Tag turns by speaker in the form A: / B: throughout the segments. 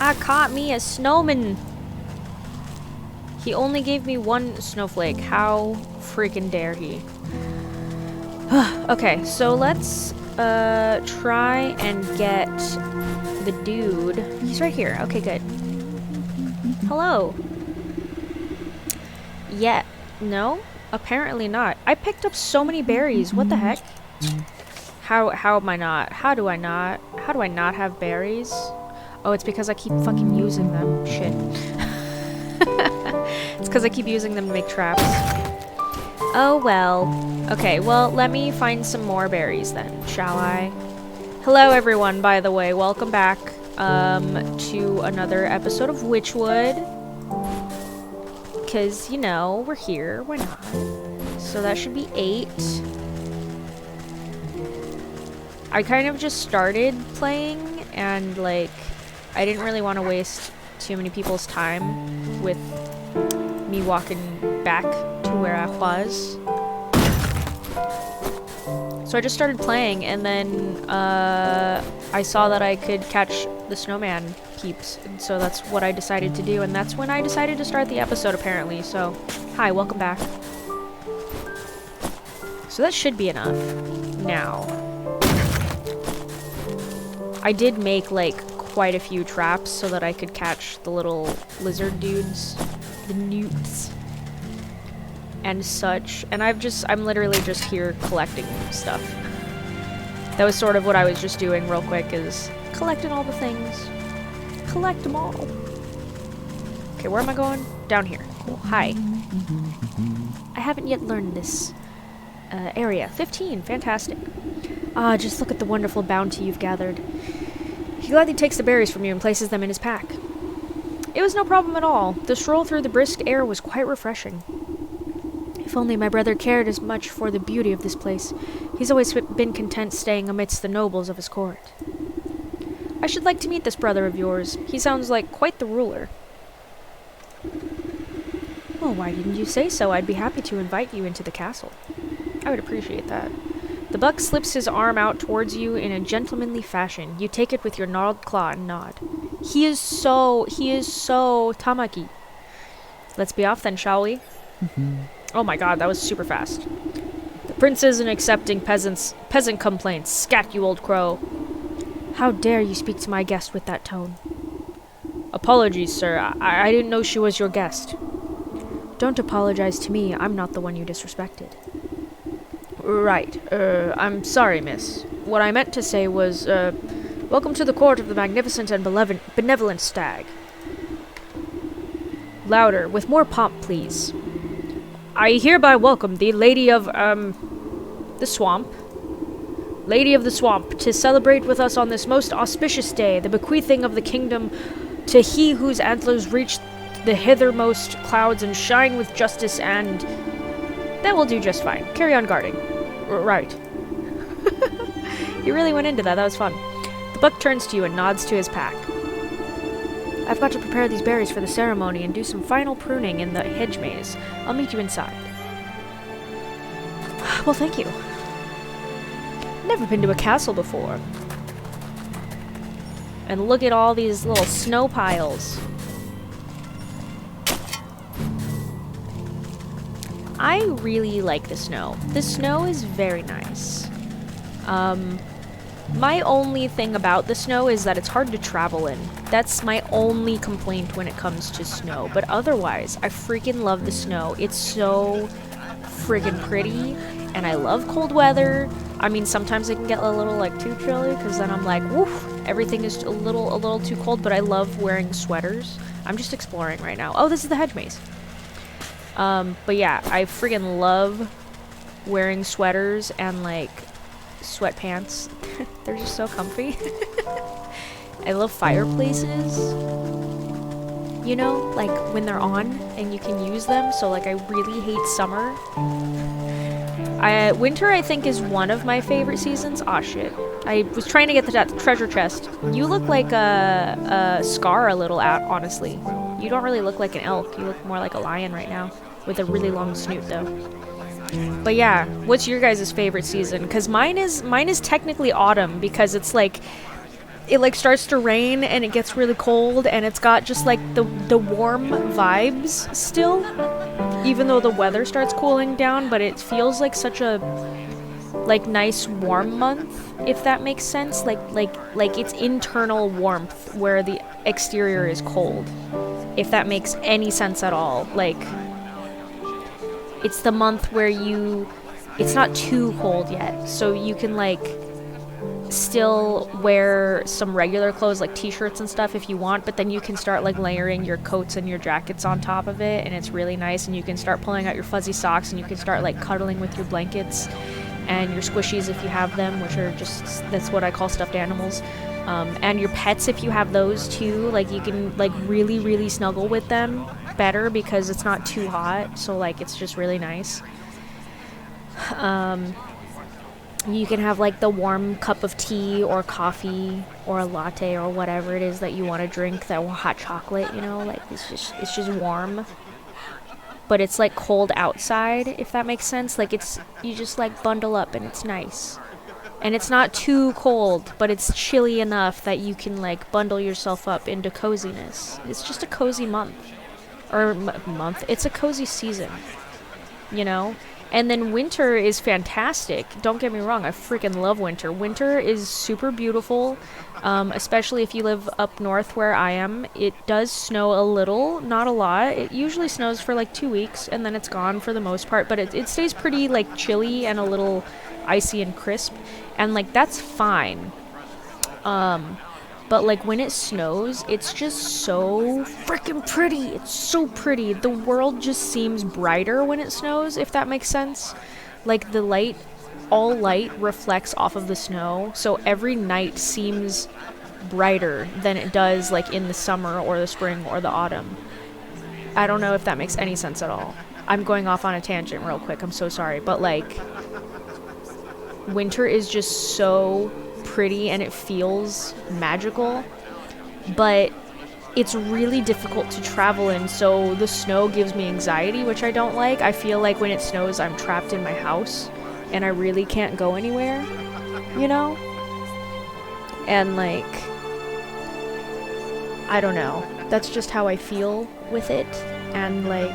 A: I caught me a snowman. He only gave me one snowflake. How freaking dare he? Okay, so let's try and get the dude. He's right here. Okay, good. Hello. Yeah. No? Apparently not. I picked up so many berries. What the heck? How am I not? How do I not have berries? Oh, it's because I keep fucking using them. Shit. It's because I keep using them to make traps. Oh well. Okay, well, let me find some more berries then, shall I? Hello everyone, by the way. Welcome back to another episode of Wytchwood. Because, you know, we're here. Why not? So that should be 8. I kind of just started playing, and, like, I didn't really want to waste too many people's time with me walking back to where I was. So I just started playing, and then I saw that I could catch the snowman peeps, and so that's what I decided to do, and that's when I decided to start the episode, apparently. So, hi, welcome back. So that should be enough. Now, I did make, like, quite a few traps so that I could catch the little lizard dudes, the newts, and such. And I'm literally just here collecting stuff. That was sort of what I was just doing real quick, is collecting all the things. Collect them all. Okay, where am I going? Down here. Cool. Hi. I haven't yet learned this area. 15. Fantastic. Ah, just look at the wonderful bounty you've gathered. He gladly takes the berries from you and places them in his pack. It was no problem at all. The stroll through the brisk air was quite refreshing. If only my brother cared as much for the beauty of this place. He's always been content staying amidst the nobles of his court. I should like to meet this brother of yours. He sounds like quite the ruler. Well, why didn't you say so? I'd be happy to invite you into the castle. I would appreciate that. The buck slips his arm out towards you in a gentlemanly fashion. You take it with your gnarled claw and nod. He is so Tamaki. Let's be off then, shall we? Oh my god, that was super fast. The prince isn't accepting peasant complaints. Scat, you old crow. How dare you speak to my guest with that tone? Apologies, sir. I didn't know she was your guest. Don't apologize to me. I'm not the one you disrespected. Right. I'm sorry, miss. What I meant to say was, welcome to the court of the magnificent and benevolent Stag. Louder, with more pomp, please. I hereby welcome the Lady of, the Swamp. Lady of the Swamp, to celebrate with us on this most auspicious day, the bequeathing of the kingdom to he whose antlers reach the hithermost clouds and shine with justice and... That will do just fine. Carry on guarding. Right. You really went into that. That was fun. The buck turns to you and nods to his pack. I've got to prepare these berries for the ceremony and do some final pruning in the hedge maze. I'll meet you inside. Well, thank you. Never been to a castle before. And look at all these little snow piles. I really like the snow. The snow is very nice. My only thing about the snow is that it's hard to travel in. That's my only complaint when it comes to snow. But otherwise, I freaking love the snow. It's so friggin' pretty, and I love cold weather. I mean, sometimes it can get a little, like, too chilly, because then I'm like, woof, everything is a little too cold, but I love wearing sweaters. I'm just exploring right now. Oh, this is the hedge maze. But yeah, I friggin' love wearing sweaters and, like, sweatpants. They're just so comfy. I love fireplaces. You know, like, when they're on and you can use them, so, like, I really hate summer. Winter, I think, is one of my favorite seasons. Aw, shit. I was trying to get the treasure chest. You look like a Scar a little, honestly. You don't really look like an elk. You look more like a lion right now. With a really long snoot, though. But yeah, what's your guys' favorite season? Because mine is technically autumn, because it's like it like starts to rain and it gets really cold, and it's got just like the warm vibes still, even though the weather starts cooling down, but it feels like such a like nice warm month, if that makes sense. Like it's internal warmth where the exterior is cold, if that makes any sense at all. Like, it's the month where it's not too cold yet, so you can like still wear some regular clothes like t-shirts and stuff if you want, but then you can start like layering your coats and your jackets on top of it, and it's really nice. And you can start pulling out your fuzzy socks, and you can start like cuddling with your blankets and your squishies if you have them, which are just, that's what I call stuffed animals, and your pets if you have those too. Like, you can like really snuggle with them better because it's not too hot, so like it's just really nice. You can have like the warm cup of tea or coffee or a latte or whatever it is that you want to drink, that hot chocolate, you know, like it's just warm, but it's like cold outside, if that makes sense. Like, it's, you just like bundle up and it's nice, and it's not too cold, but it's chilly enough that you can like bundle yourself up into coziness. It's just a cozy month, or month, it's a cozy season, you know. And then winter is fantastic. Don't get me wrong, I freaking love winter. Winter is super beautiful, especially if you live up north where I am. It does snow a little, not a lot. It usually snows for like 2 weeks, and then it's gone for the most part. But it stays pretty like chilly and a little icy and crisp, and like that's fine. But like when it snows, it's just so freaking pretty. It's so pretty. The world just seems brighter when it snows, if that makes sense. Like, the light, all light reflects off of the snow, so every night seems brighter than it does like in the summer or the spring or the autumn. I don't know if that makes any sense at all. I'm going off on a tangent real quick, I'm so sorry, but like, winter is just so pretty and it feels magical, but it's really difficult to travel in, so the snow gives me anxiety, which I don't like. I feel like when it snows, I'm trapped in my house and I really can't go anywhere, you know? And like, I don't know, that's just how I feel with it. And like,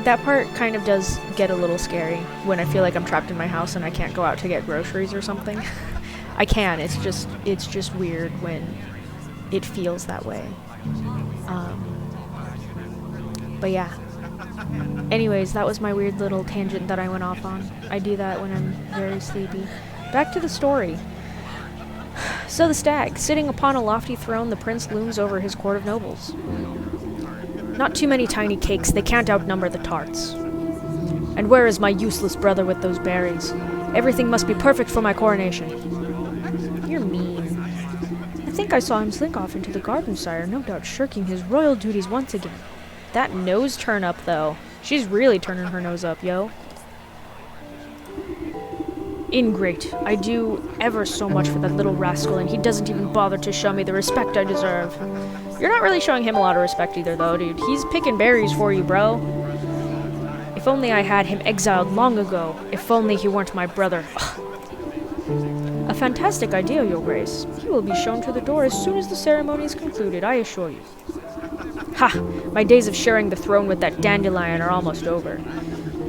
A: that part kind of does get a little scary when I feel like I'm trapped in my house and I can't go out to get groceries or something. I can, it's just weird when it feels that way. But yeah. Anyways, that was my weird little tangent that I went off on. I do that when I'm very sleepy. Back to the story. So the stag, sitting upon a lofty throne, the prince looms over his court of nobles. Not too many tiny cakes, they can't outnumber the tarts. And where is my useless brother with those berries? Everything must be perfect for my coronation. You're mean. I think I saw him slink off into the garden, sire, no doubt shirking his royal duties once again. That nose turn up, though. She's really turning her nose up, yo. Ingrate. I do ever so much for that little rascal, and he doesn't even bother to show me the respect I deserve. You're not really showing him a lot of respect either, though, dude. He's picking berries for you, bro. If only I had him exiled long ago. If only he weren't my brother. A fantastic idea, Your Grace. He will be shown to the door as soon as the ceremony is concluded, I assure you. Ha! My days of sharing the throne with that dandelion are almost over.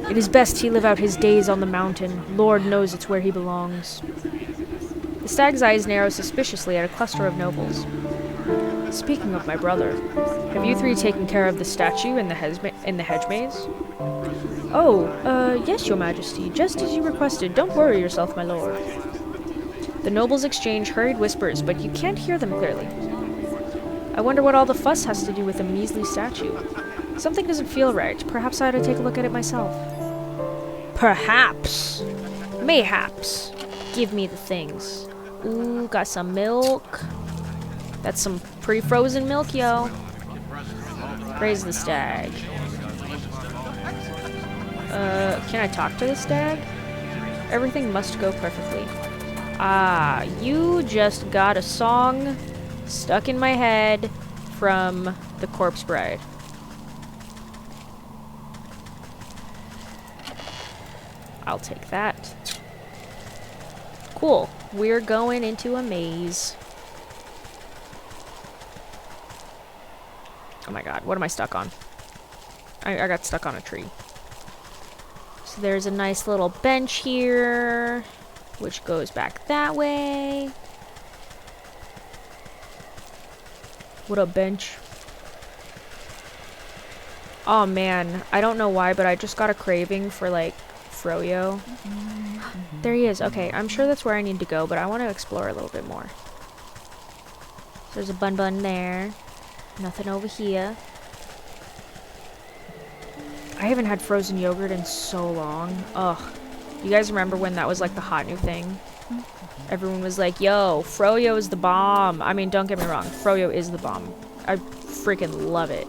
A: It is best he live out his days on the mountain. Lord knows it's where he belongs. The stag's eyes narrow suspiciously at a cluster of nobles. Speaking of my brother, have you three taken care of the statue in the hedge maze? Oh, yes, Your Majesty, just as you requested. Don't worry yourself, my lord. The nobles exchange hurried whispers, but you can't hear them clearly. I wonder what all the fuss has to do with a measly statue. Something doesn't feel right. Perhaps I ought to take a look at it myself. Perhaps. Mayhaps. Give me the things. Ooh, got some milk. That's some pre-frozen milk, yo. Praise the stag. Can I talk to the stag? Everything must go perfectly. Ah, you just got a song stuck in my head from The Corpse Bride. I'll take that. Cool. Cool. We're going into a maze. Oh my god, what am I stuck on? I got stuck on a tree. So there's a nice little bench here, which goes back that way. What up, bench? Oh man, I don't know why, but I just got a craving for, like, froyo. There he is. Okay, I'm sure that's where I need to go, but I want to explore a little bit more. So there's a bun there. Nothing over here. I haven't had frozen yogurt in so long. Ugh. You guys remember when that was, like, the hot new thing? Everyone was like, yo, froyo is the bomb. I mean, don't get me wrong. Froyo is the bomb. I freaking love it.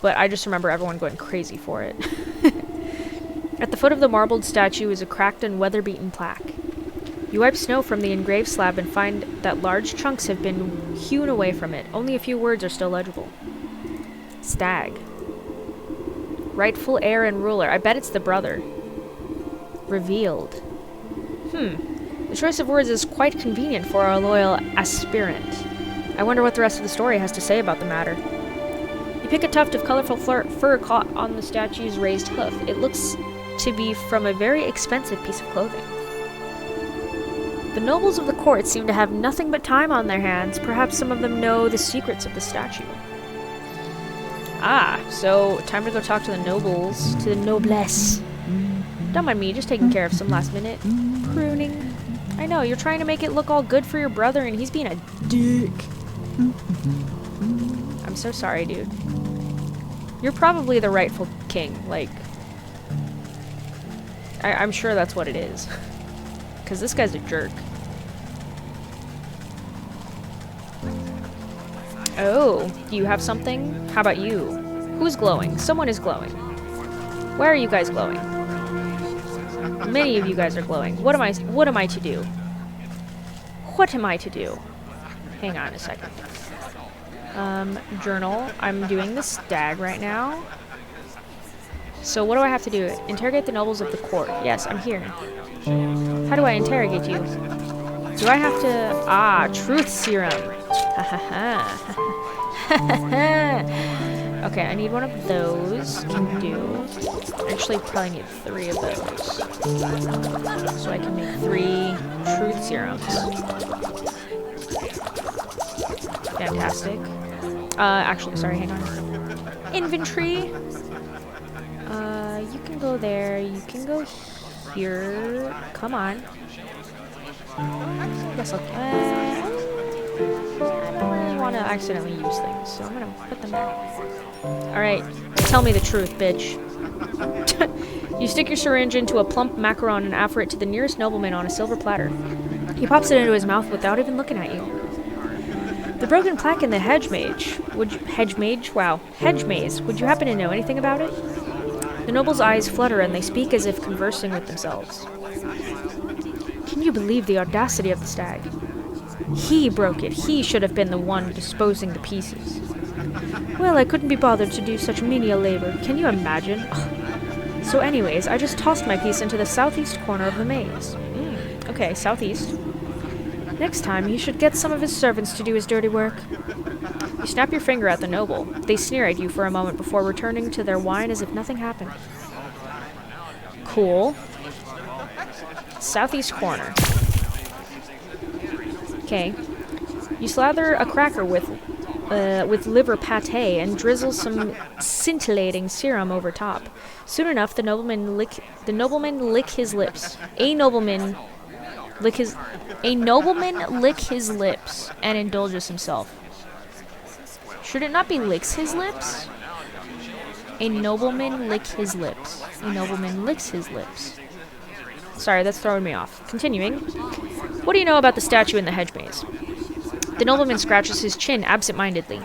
A: But I just remember everyone going crazy for it. At the foot of the marbled statue is a cracked and weather-beaten plaque. You wipe snow from the engraved slab and find that large chunks have been hewn away from it. Only a few words are still legible. Stag. Rightful heir and ruler. I bet it's the brother. Revealed. The choice of words is quite convenient for our loyal aspirant. I wonder what the rest of the story has to say about the matter. You pick a tuft of colorful fur caught on the statue's raised hoof. It looks to be from a very expensive piece of clothing. The nobles of the court seem to have nothing but time on their hands. Perhaps some of them know the secrets of the statue. Ah, so time to go talk to the nobles, to the noblesse. Don't mind me, just taking care of some last minute pruning. I know, you're trying to make it look all good for your brother and he's being a dick. I'm so sorry, dude. You're probably the rightful king, like... I'm sure that's what it is. Because this guy's a jerk. Oh, do you have something? How about you? Who's glowing? Someone is glowing. Where are you guys glowing? Many of you guys are glowing. What am I to do? What am I to do? Hang on a second. Journal. I'm doing the stag right now. So what do I have to do? Interrogate the nobles of the court. Yes, I'm here. How do I interrogate you? Do I have to... Ah, truth serum. Ha ha ha. Okay, I need one of those. Can do. Actually, probably need 3 of those. So I can make 3 truth serums. Fantastic. Actually, sorry, hang on. Inventory. You can go there. You can go here. Come on. I guess I don't really want to accidentally use things, so I'm gonna put them back. Alright, tell me the truth, bitch. You stick your syringe into a plump macaron and offer it to the nearest nobleman on a silver platter. He pops it into his mouth without even looking at you. The broken plaque in the hedge maze. Would you happen to know anything about it? The noble's eyes flutter and they speak as if conversing with themselves. Can you believe the audacity of the stag? He broke it. He should have been the one disposing the pieces. Well, I couldn't be bothered to do such menial labor. Can you imagine? Ugh. So anyways, I just tossed my piece into the southeast corner of the maze. Okay, southeast. Next time, you should get some of his servants to do his dirty work. You snap your finger at the noble. They sneer at you for a moment before returning to their wine as if nothing happened. Cool. Southeast corner. Okay. You slather a cracker with liver pate and drizzle some scintillating serum over top. Soon enough, the nobleman lick his lips. A nobleman lick his lips and indulges himself. Should it not be licks his lips? A nobleman lick his lips. A nobleman licks his lips. Sorry, that's throwing me off. Continuing. What do you know about the statue in the hedge maze? The nobleman scratches his chin absent-mindedly.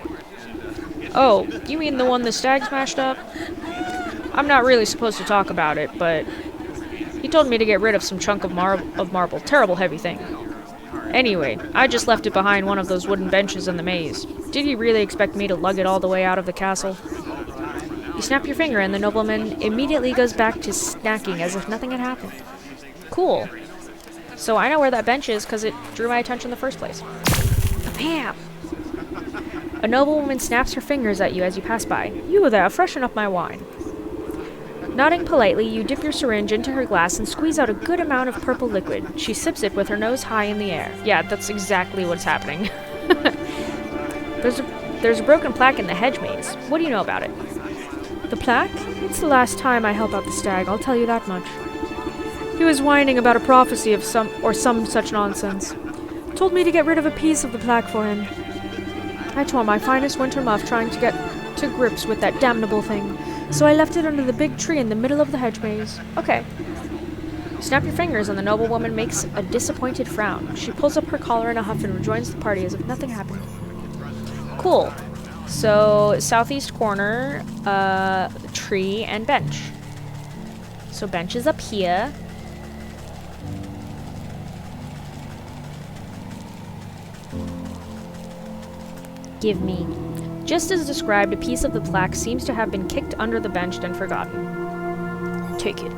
A: Oh, you mean the one the stag smashed up? I'm not really supposed to talk about it, but he told me to get rid of some chunk of marble. Terrible heavy thing. Anyway, I just left it behind one of those wooden benches in the maze. Did he really expect me to lug it all the way out of the castle? You snap your finger and the nobleman immediately goes back to snacking as if nothing had happened. Cool. So I know where that bench is because it drew my attention in the first place. Bam! A noblewoman snaps her fingers at you as you pass by. You there, freshen up my wine. Nodding politely, you dip your syringe into her glass and squeeze out a good amount of purple liquid. She sips it with her nose high in the air. Yeah, that's exactly what's happening. There's a broken plaque in the hedge maze. What do you know about it? The plaque? It's the last time I help out the stag, I'll tell you that much. He was whining about a prophecy of some such nonsense. Told me to get rid of a piece of the plaque for him. I tore my finest winter muff trying to get to grips with that damnable thing, so I left it under the big tree in the middle of the hedge maze. Okay. Snap your fingers and the noblewoman makes a disappointed frown. She pulls up her collar in a huff and rejoins the party as if nothing happened. Cool. So, southeast corner, tree and bench. So bench is up here. Give me. Just as described, a piece of the plaque seems to have been kicked under the bench and forgotten. Take it.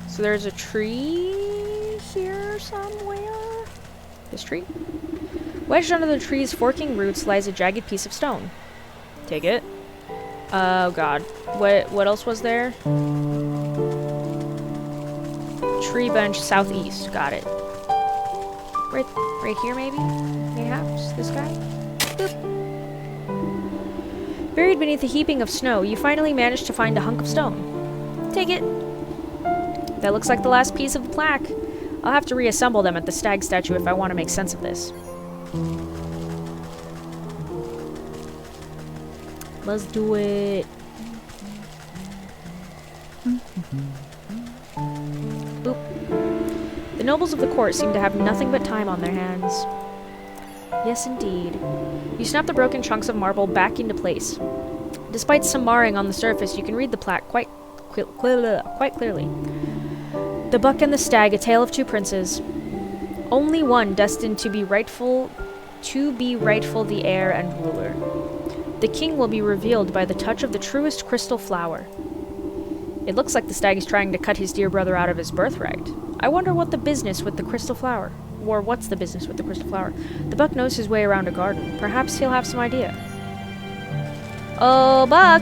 A: So there's a tree here somewhere. This tree? Wedged under the tree's forking roots lies a jagged piece of stone. Take it. Oh god. What else was there? Tree bench southeast. Got it. Right here, maybe? Perhaps? This guy? Boop. Buried beneath a heaping of snow, you finally manage to find a hunk of stone. Take it. That looks like the last piece of the plaque. I'll have to reassemble them at the stag statue if I want to make sense of this. Let's do it. Boop. The nobles of the court seem to have nothing but time on their hands. Yes, indeed. You snap the broken chunks of marble back into place. Despite some marring on the surface, you can read the plaque quite clearly. The Buck and the Stag, a tale of two princes. Only one destined to be rightful the heir and ruler. The king will be revealed by the touch of the truest crystal flower. It looks like the stag is trying to cut his dear brother out of his birthright. I wonder what the business with the crystal flower. Or what's the business with the crystal flower? The Buck knows his way around a garden. Perhaps he'll have some idea. Oh, Buck!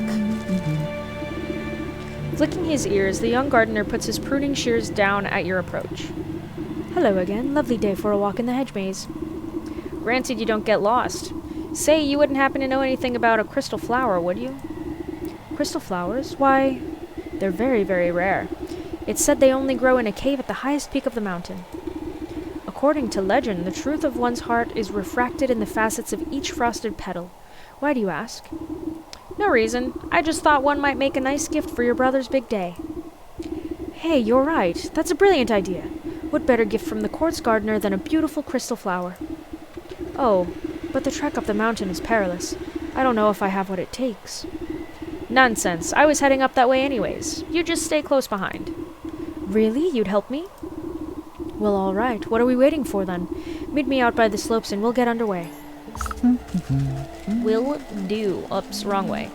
A: Flicking his ears, the young gardener puts his pruning shears down at your approach. Hello again. Lovely day for a walk in the hedge maze. Granted you don't get lost. Say, you wouldn't happen to know anything about a crystal flower, would you? Crystal flowers? Why, they're very, very rare. It's said they only grow in a cave at the highest peak of the mountain. According to legend, the truth of one's heart is refracted in the facets of each frosted petal. Why do you ask? No reason. I just thought one might make a nice gift for your brother's big day. Hey, you're right. That's a brilliant idea. What better gift from the court's gardener than a beautiful crystal flower? Oh, but the trek up the mountain is perilous. I don't know if I have what it takes. Nonsense. I was heading up that way anyways. You just stay close behind. Really? You'd help me? Well, all right. What are we waiting for, then? Meet me out by the slopes and we'll get underway. Will do. Oops, wrong way.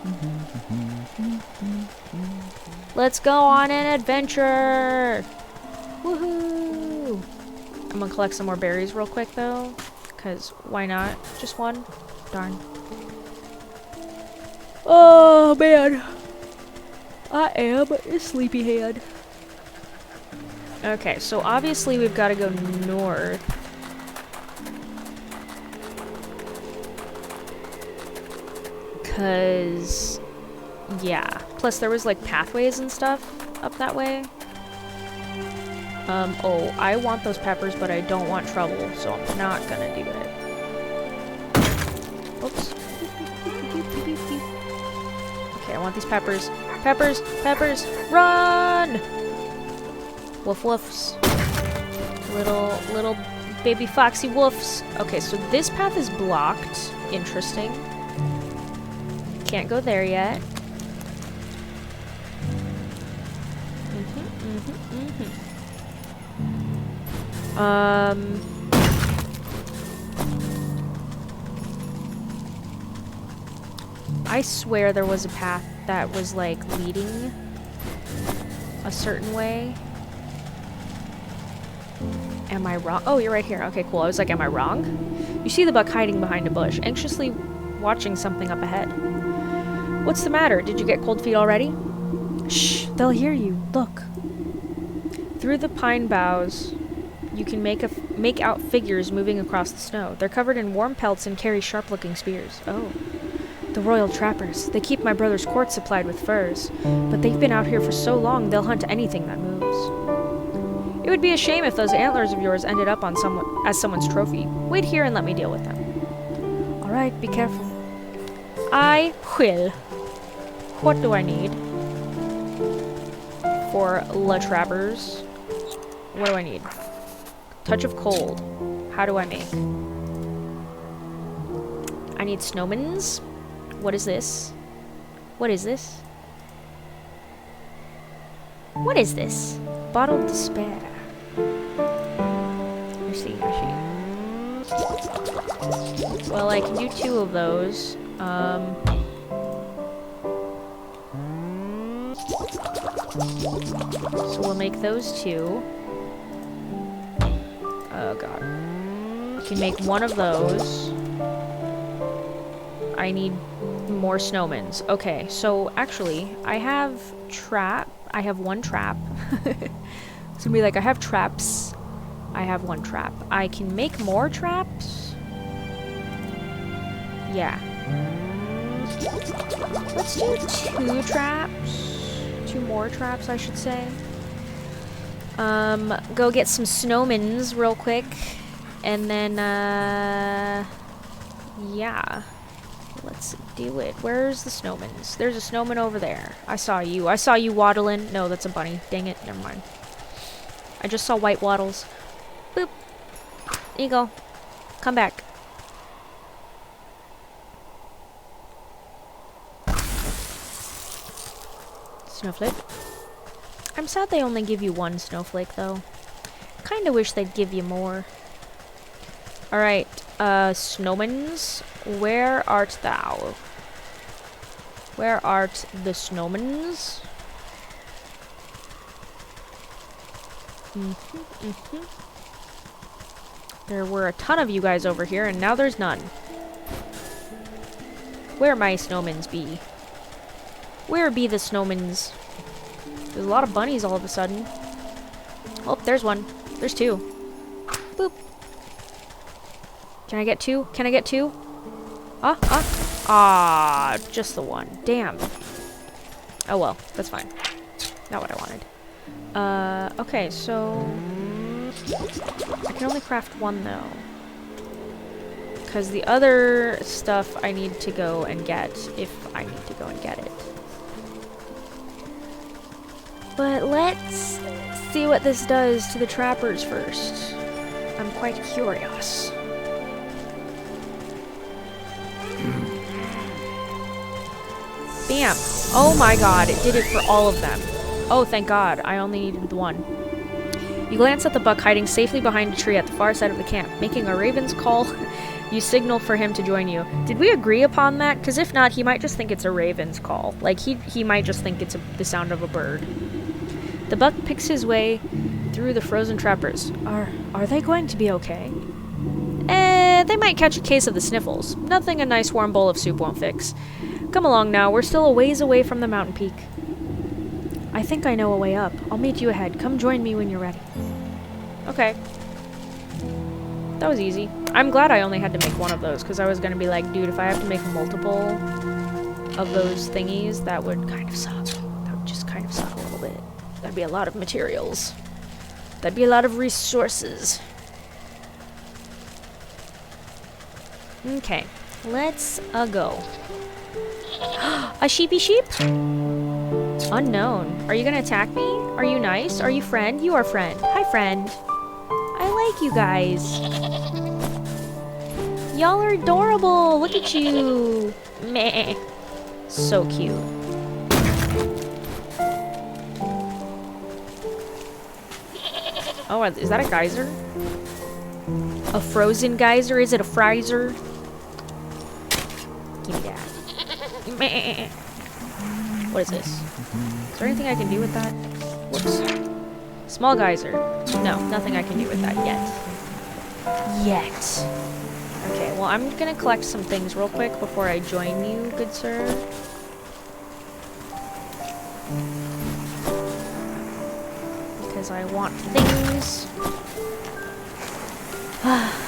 A: Let's go on an adventure! Woohoo! I'm gonna collect some more berries real quick, though. Because why not? Just one? Darn. Oh, man. I am a sleepyhead. Okay, so obviously we've got to go north. Because, yeah. Plus there was like pathways and stuff up that way. Oh, I want those peppers, but I don't want trouble, so I'm not gonna do it. Oops. Okay, I want these peppers. Peppers! Peppers! Run! Woof woofs. Little baby foxy woofs. Okay, so this path is blocked. Interesting. Can't go there yet. I swear there was a path that was like leading a certain way. Am I wrong? Oh, you're right here. Okay, cool. I was like, am I wrong? You see the buck hiding behind a bush, anxiously watching something up ahead. What's the matter? Did you get cold feet already? Shh, they'll hear you. Look. Through the pine boughs, you can make out figures moving across the snow. They're covered in warm pelts and carry sharp-looking spears. Oh. The royal trappers. They keep my brother's court supplied with furs. But they've been out here for so long, they'll hunt anything that moves. It would be a shame if those antlers of yours ended up on as someone's trophy. Wait here and let me deal with them. Alright, be careful. I will. What do I need? For La Trappers. What do I need? Touch of cold. How do I make? I need snowmans. What is this? What is this? What is this? Bottled despair. I see. Well, I can do 2 of those. So we'll make those 2. Oh god. I can make 1 of those. I need more snowmans. Okay, so actually, I have trap. I have 1 trap. It's gonna be like, I have traps. I have 1 trap. I can make more traps. Yeah. Let's do 2 traps. 2 more traps, I should say. Go get some snowmans real quick. And then, yeah. Let's do it. Where's the snowmans? There's a snowman over there. I saw you. I saw you waddling. No, that's a bunny. Dang it. Never mind. I just saw white waddles. Boop. There you go. Come back. Snowflake. I'm sad they only give you 1 snowflake, though. Kinda wish they'd give you more. Alright, snowmans, where art thou? Where art the snowmans? There were a ton of you guys over here, and now there's none. Where my snowmans be? Where be the snowmans? There's a lot of bunnies all of a sudden. Oh, there's 1. There's 2. Boop. Can I get 2? Can I get 2? Ah, just the 1. Damn. Oh well, that's fine. Not what I wanted. Okay, so I can only craft 1 though. Because the other stuff I need to go and get if I need to go and get it. But let's see what this does to the trappers first. I'm quite curious. Bam! Oh my god, it did it for all of them. Oh, thank god, I only needed 1. You glance at the buck hiding safely behind a tree at the far side of the camp. Making a raven's call, you signal for him to join you. Did we agree upon that? Because if not, he might just think it's a raven's call. Like, he might just think it's the sound of a bird. The buck picks his way through the frozen trappers. Are they going to be okay? They might catch a case of the sniffles. Nothing a nice warm bowl of soup won't fix. Come along now, we're still a ways away from the mountain peak. I think I know a way up. I'll meet you ahead. Come join me when you're ready. Okay. That was easy. I'm glad I only had to make 1 of those, because I was going to be like, dude, if I have to make multiple of those thingies, that would kind of suck. That would just kind of suck a little bit. That'd be a lot of materials. That'd be a lot of resources. Okay. Let's go. A sheepy sheep? Unknown. Are you gonna attack me? Are you nice? Are you friend? You are friend. Hi, friend. I like you guys. Y'all are adorable. Look at you. Meh. So cute. Oh, is that a geyser? A frozen geyser? Is it a frizer? Give me that. Meh. What is this? Is there anything I can do with that? Whoops. Small geyser. No, nothing I can do with that yet. Okay, well, I'm gonna collect some things real quick before I join you, good sir. Because I want things.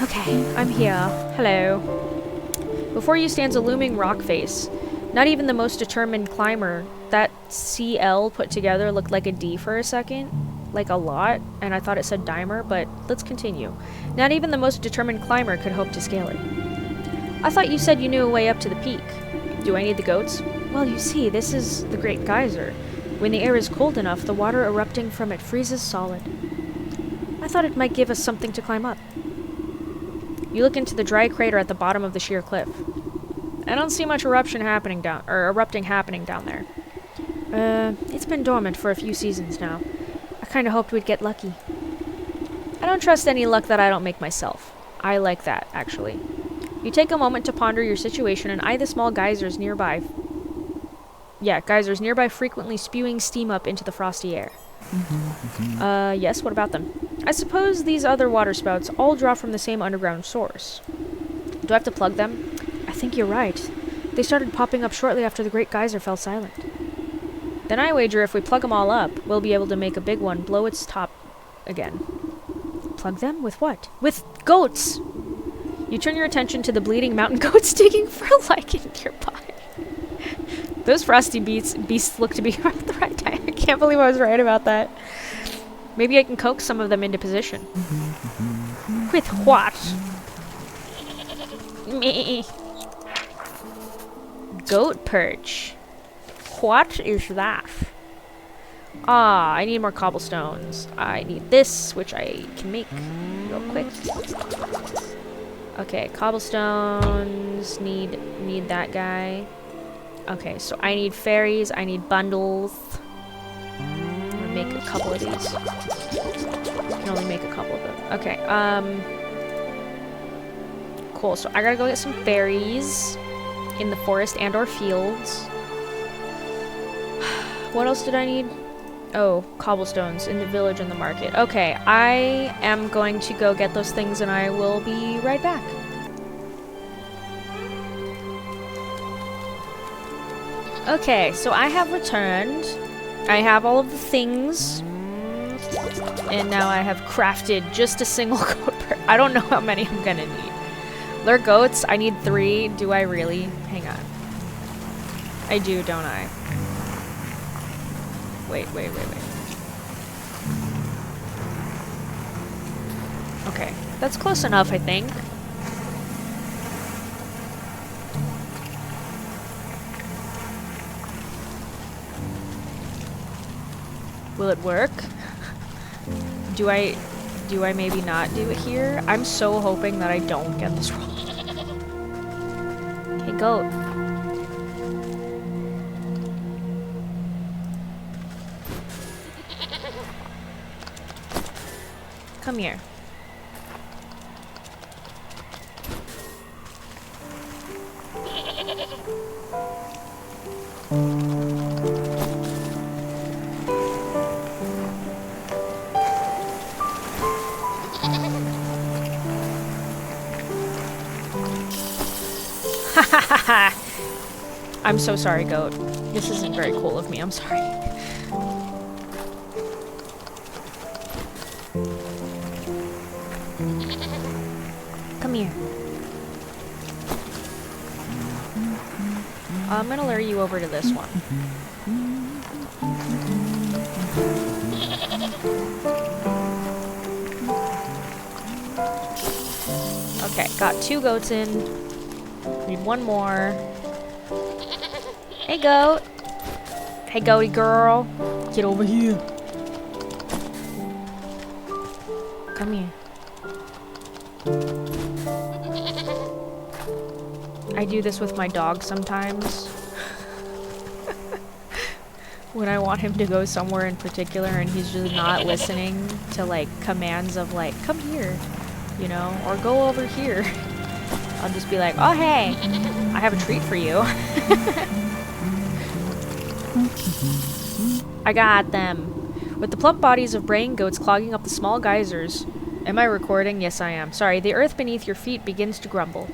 A: Okay, I'm here. Hello. Before you stands a looming rock face. Not even the most determined climber. That CL put together looked like a D for a second. Like a lot, and I thought it said dimer, but let's continue. Not even the most determined climber could hope to scale it. I thought you said you knew a way up to the peak. Do I need the goats? Well, you see, this is the Great Geyser. When the air is cold enough, the water erupting from it freezes solid. I thought it might give us something to climb up. You look into the dry crater at the bottom of the sheer cliff. I don't see much erupting happening down there. It's been dormant for a few seasons now. I kinda hoped we'd get lucky. I don't trust any luck that I don't make myself. I like that, actually. You take a moment to ponder your situation and eye the small geysers nearby. Yeah, geysers nearby frequently spewing steam up into the frosty air. Yes, what about them? I suppose these other water spouts all draw from the same underground source. Do I have to plug them? I think you're right. They started popping up shortly after the Great Geyser fell silent. Then I wager if we plug them all up, we'll be able to make a big one blow its top again. Plug them? With what? With goats! You turn your attention to the bleeding mountain goats digging for lichen nearby. Those frosty beasts look to be on the right time. I can't believe I was right about that. Maybe I can coax some of them into position. With what? Me. Goat perch. What is that? Ah, I need more cobblestones. I need this, which I can make real quick. Okay, cobblestones. Need that guy. Okay, so I need fairies. I need bundles. I'm gonna make a couple of these. I can only make a couple of them. Okay, cool. So I gotta go get some fairies in the forest and/or fields. What else did I need? Oh, cobblestones in the village and the market. Okay, I am going to go get those things and I will be right back. Okay, so I have returned. I have all of the things. And now I have crafted just a single goat per- I don't know how many I'm gonna need. Lure goats, I need 3. Do I really? Hang on. I do, don't I? Wait. Okay, that's close enough, I think. Will it work? Do I maybe not do it here? I'm so hoping that I don't get this wrong. Okay, goat. Come here. I'm so sorry, goat. This isn't very cool of me. I'm sorry. Come here. I'm gonna lure you over to this one. Okay, got 2 goats in. Need 1 more. Hey, goat. Hey, goaty girl. Get over here. Come here. I do this with my dog sometimes. When I want him to go somewhere in particular and he's just not listening to, like, commands of, like, come here, you know, or go over here. I'll just be like, oh, hey, I have a treat for you. I got them. with the plump bodies of braying goats clogging up the small geysers. Am I recording? Yes, I am. Sorry, the earth beneath your feet begins to grumble.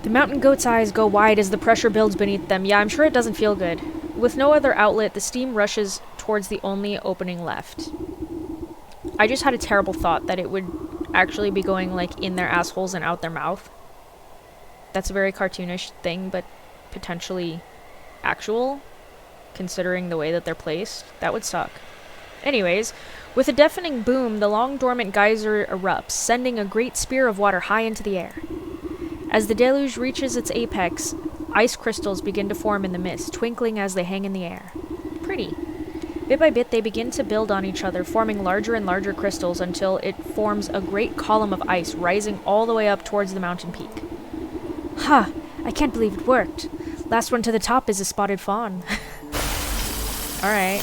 A: The mountain goat's eyes go wide as the pressure builds beneath them. Yeah, I'm sure it doesn't feel good. With no other outlet, the steam rushes towards the only opening left. I just had a terrible thought that it would actually be going, like, in their assholes and out their mouth. That's a very cartoonish thing, but potentially actual, considering the way that they're placed. That would suck. Anyways, with a deafening boom, the long dormant geyser erupts, sending a great spear of water high into the air. As the deluge reaches its apex, ice crystals begin to form in the mist, twinkling as they hang in the air. Pretty. Bit by bit, they begin to build on each other, forming larger and larger crystals until it forms a great column of ice rising all the way up towards the mountain peak. Ha! I can't believe it worked. Last one to the top is a spotted fawn. Alright.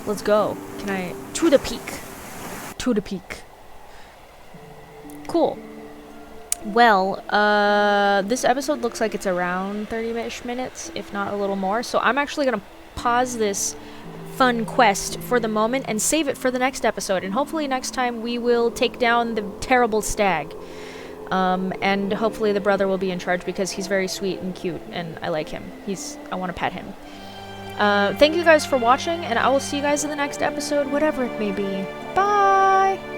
A: Let's go. Can I... To the peak. To the peak. Cool. Well, this episode looks like it's around 30-ish minutes, if not a little more. So I'm actually going to pause this fun quest for the moment and save it for the next episode. And hopefully next time we will take down the terrible stag. And hopefully the brother will be in charge because he's very sweet and cute and I like him. I want to pet him. Thank you guys for watching and I will see you guys in the next episode, whatever it may be. Bye!